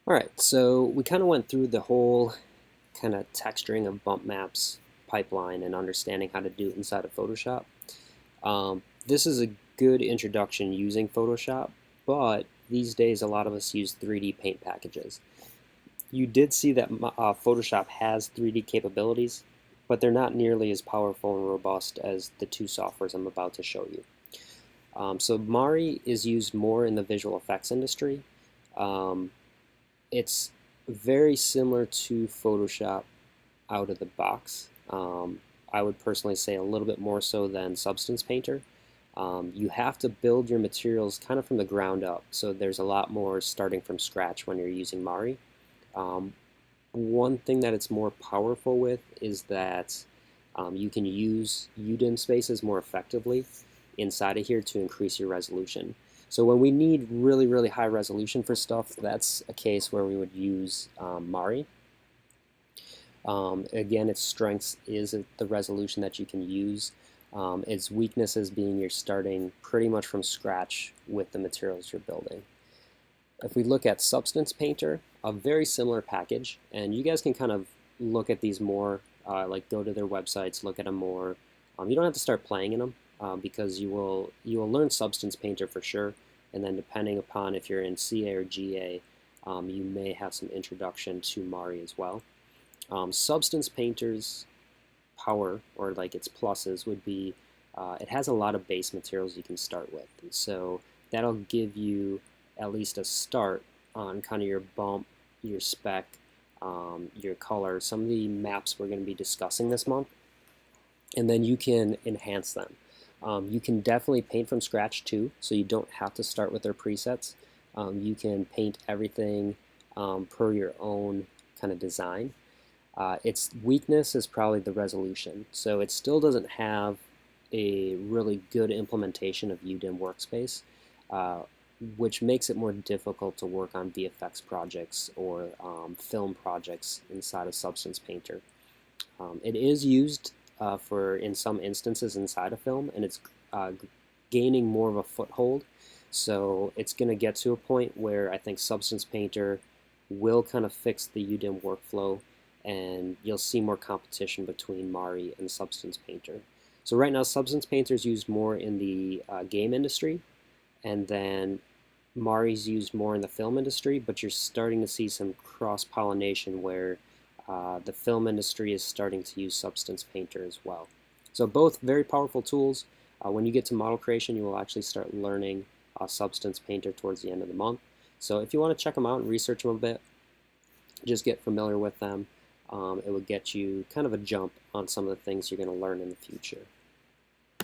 All right, so we kind of went through the whole kind of texturing of bump maps pipeline and understanding how to do it inside of Photoshop. This is a good introduction using Photoshop, but these days a lot of us use 3D paint packages. You did see that Photoshop has 3D capabilities, but they're not nearly as powerful and robust as the two softwares I'm about to show you. So Mari is used more in the visual effects industry. Um, it's very similar to Photoshop out of the box. I would personally say a little bit more so than Substance Painter. You have to build your materials kind of from the ground up, so there's a lot more starting from scratch when you're using Mari. Um, One thing that it's more powerful with is that you can use UDIM spaces more effectively inside of here to increase your resolution. So when we need really, really high resolution for stuff, that's a case where we would use Mari. Again, its strengths is the resolution that you can use. Its weaknesses being you're starting pretty much from scratch with the materials you're building. If we look at Substance Painter, a very similar package, and you guys can kind of look at these more, like go to their websites, look at them more. You don't have to start playing in them because you will learn Substance Painter for sure, and then depending upon if you're in CA or GA, you may have some introduction to Mari as well. Substance Painter's power, or like its pluses, would be it has a lot of base materials you can start with. So that'll give you at least a start on kind of your bump, your spec, your color, some of the maps we're going to be discussing this month, and then you can enhance them. You can definitely paint from scratch too, so you don't have to start with their presets. You can paint everything per your own kind of design. Its weakness is probably the resolution. So it still doesn't have a really good implementation of UDIM workspace, uh, which makes it more difficult to work on VFX projects or film projects inside of Substance Painter. It is used for, in some instances, inside a film, and it's gaining more of a foothold. So it's going to get to a point where I think Substance Painter will kind of fix the UDIM workflow, and you'll see more competition between Mari and Substance Painter. So right now, Substance Painter is used more in the game industry, and then Mari's used more in the film industry, but you're starting to see some cross-pollination where the film industry is starting to use Substance Painter as well. So both very powerful tools. When you get to model creation, you will actually start learning Substance Painter towards the end of the month. So if you want to check them out and research them a bit, just get familiar with them. It will get you kind of a jump on some of the things you're going to learn in the future.